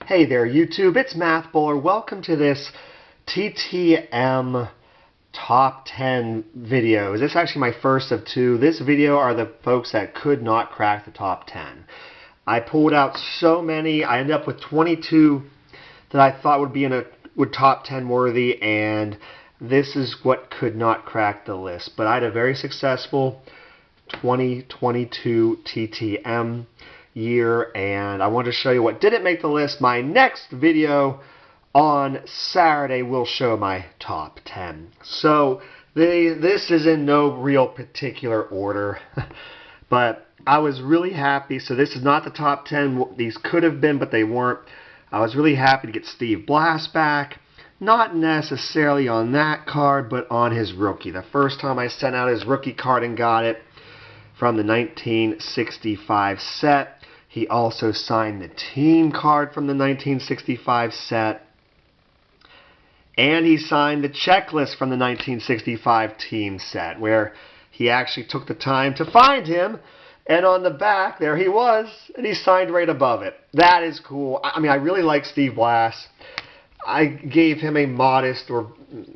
Hey there, YouTube. It's Math Bowler. Welcome to this TTM Top 10 videos. This is actually my first of two. This video are the folks that could not crack the top 10. I pulled out so many. I ended up with 22 that I thought would top 10 worthy, and this is what could not crack the list. But I had a very successful 2022 TTM year, and I wanted to show you what didn't make the list. My next video on Saturday will show my top 10. So this is in no real particular order, but I was really happy. So this is not the top 10. These could have been, but they weren't. I was really happy to get Steve Blass back. Not necessarily on that card, but on his rookie. The first time I sent out his rookie card and got it from the 1965 set. He also signed the team card from the 1965 set. And he signed the checklist from the 1965 team set, where he actually took the time to find him. And on the back, there he was, and he signed right above it. That is cool. I mean, I really like Steve Blass. I gave him a modest or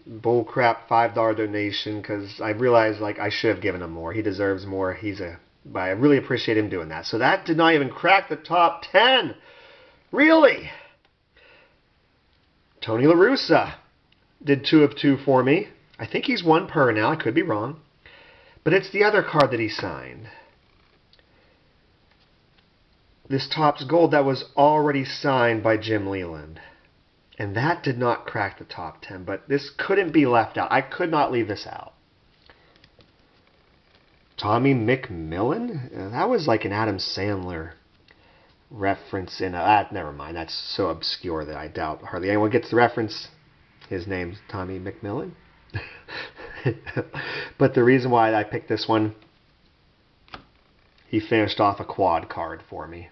bullcrap $5 donation because I realized I should have given him more. He deserves more. But I really appreciate him doing that. So that did not even crack the top 10. Really? Tony La Russa did 2 of 2 for me. I think he's 1 per now. I could be wrong. But it's the other card that he signed. This Topps Gold that was already signed by Jim Leland. And that did not crack the top 10. But this couldn't be left out. I could not leave this out. Tommy McMillan? That was like an Adam Sandler reference in never mind. That's so obscure that I doubt hardly anyone gets the reference. His name's Tommy McMillan. But the reason why I picked this one, he finished off a quad card for me.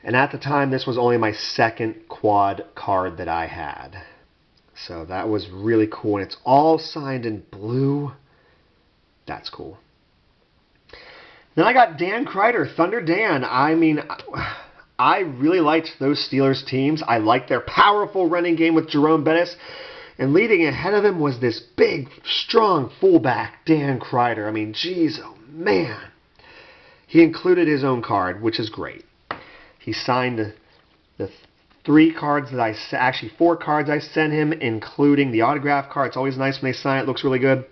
And at the time, this was only my second quad card that I had. So that was really cool. And it's all signed in blue. That's cool. Then I got Dan Kreider, Thunder Dan. I mean, I really liked those Steelers teams. I liked their powerful running game with Jerome Bettis. And leading ahead of him was this big, strong fullback, Dan Kreider. I mean, geez, oh man. He included his own card, which is great. He signed the 3 cards that actually 4 cards I sent him, including the autograph card. It's always nice when they sign it. It looks really good.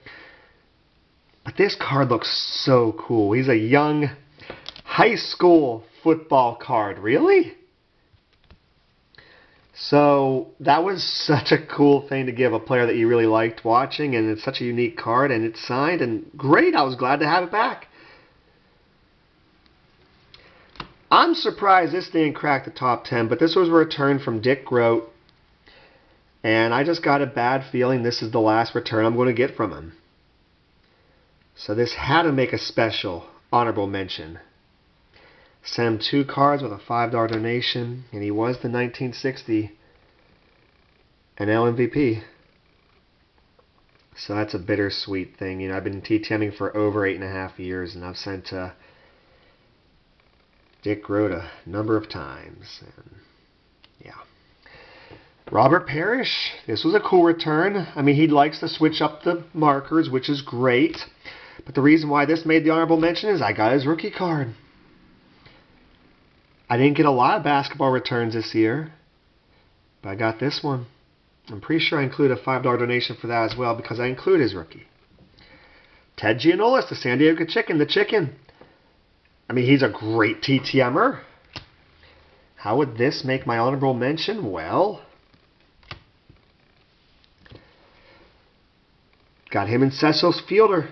But this card looks so cool. He's a young high school football card. Really? So that was such a cool thing to give a player that you really liked watching, and it's such a unique card, and it's signed, and great. I was glad to have it back. I'm surprised this didn't crack the top 10, but this was a return from Dick Groat, and I just got a bad feeling this is the last return I'm going to get from him. So this had to make a special honorable mention. Sent him 2 cards with a $5 donation, and he was the 1960 NL MVP. So that's a bittersweet thing. You know, I've been TTMing for over 8.5 years, and I've sent Dick Groat a number of times. And yeah. Robert Parrish, this was a cool return. I mean, he likes to switch up the markers, which is great. But the reason why this made the honorable mention is I got his rookie card. I didn't get a lot of basketball returns this year, but I got this one. I'm pretty sure I include a $5 donation for that as well because I include his rookie. Ted Giannolis, the San Diego Chicken, the Chicken. I mean, he's a great TTMer. How would this make my honorable mention? Well, got him in Cecil's Fielder.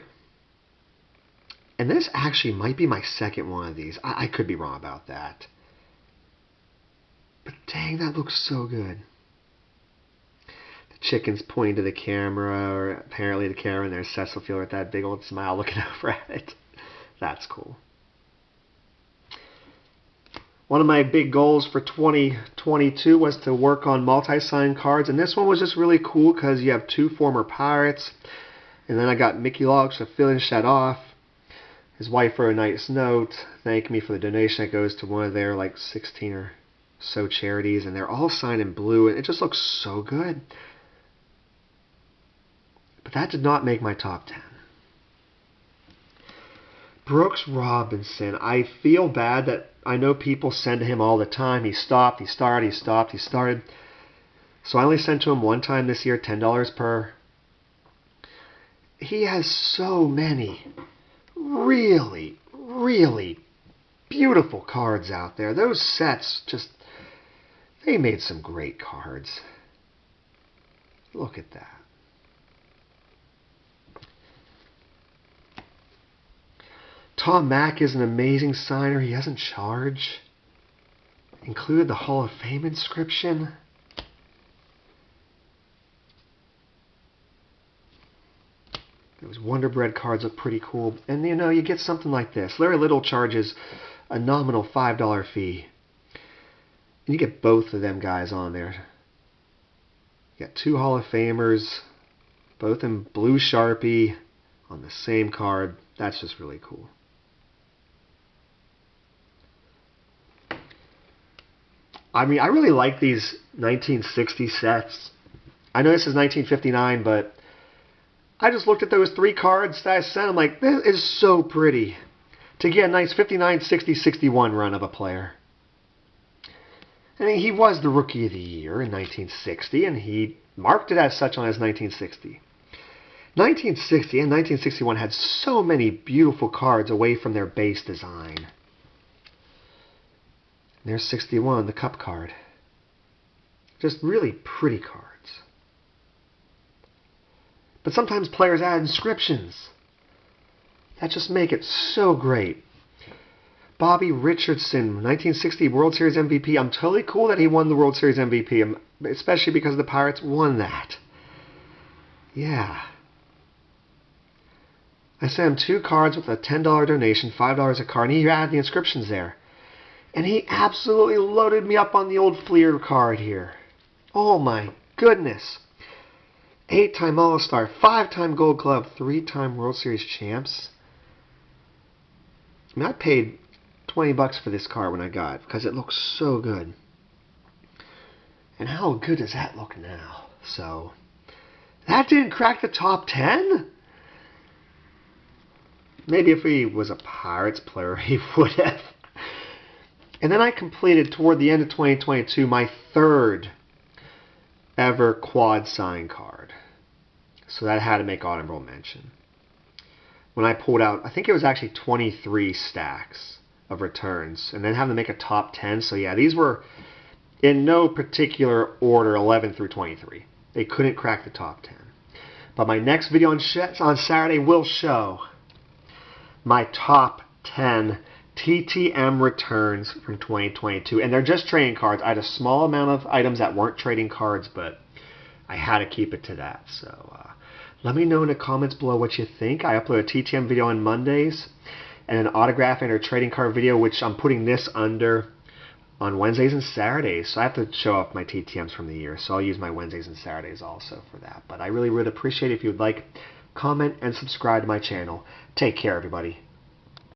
And this actually might be my second one of these. I could be wrong about that. But dang, that looks so good. The Chicken's pointing to the camera, or apparently the camera, and there's Cecil Fielder with that big old smile looking over at it. That's cool. One of my big goals for 2022 was to work on multi-sign cards, and this one was just really cool because you have 2 former Pirates, and then I got Mickey Logs to finish that off. His wife wrote a nice note thanking me for the donation that goes to one of their 16 or So Charities, and they're all signed in blue, and it just looks so good. But that did not make my top 10. Brooks Robinson, I feel bad that I know people send to him all the time. He stopped, he started, he stopped, he started. So I only sent to him one time this year, $10 per. He has so many really, really beautiful cards out there. Those sets just, they made some great cards. Look at that. Tom Mack is an amazing signer. He doesn't charge. Included the Hall of Fame inscription. Those Wonder Bread cards look pretty cool. And you know, you get something like this. Larry Little charges a nominal $5 fee. And you get both of them guys on there. You got two Hall of Famers, both in blue Sharpie on the same card. That's just really cool. I mean, I really like these 1960 sets. I know this is 1959, but I just looked at those three cards that I sent. I'm like, this is so pretty. To get a nice 59, 60, 61 run of a player. I mean, he was the Rookie of the Year in 1960, and he marked it as such on his 1960. 1960 and 1961 had so many beautiful cards away from their base design. There's 61, the Cup card. Just really pretty cards. But sometimes players add inscriptions that just make it so great. Bobby Richardson, 1960 World Series MVP. I'm totally cool that he won the World Series MVP, especially because the Pirates won that. Yeah. I sent him 2 cards with a $10 donation, $5 a card, and he had the inscriptions there. And he absolutely loaded me up on the old Fleer card here. Oh my goodness. 8-time All-Star, 5-time Gold Glove, 3-time World Series champs. I mean, I paid $20 for this card when I got it because it looks so good. And how good does that look now? So, that didn't crack the top 10? Maybe if he was a Pirates player, he would have. And then I completed, toward the end of 2022, my 3rd ever quad sign card. So that had to make honorable mention. When I pulled out, I think it was actually 23 stacks of returns. And then having to make a top 10. So yeah, these were in no particular order, 11 through 23. They couldn't crack the top 10. But my next video on Saturday will show my top 10 TTM returns from 2022. And they're just trading cards. I had a small amount of items that weren't trading cards, but I had to keep it to that. So let me know in the comments below what you think. I upload a TTM video on Mondays and an autographing or trading card video, which I'm putting this under on Wednesdays and Saturdays. So I have to show off my TTMs from the year. So I'll use my Wednesdays and Saturdays also for that. But I really would appreciate it if you would like, comment, and subscribe to my channel. Take care, everybody.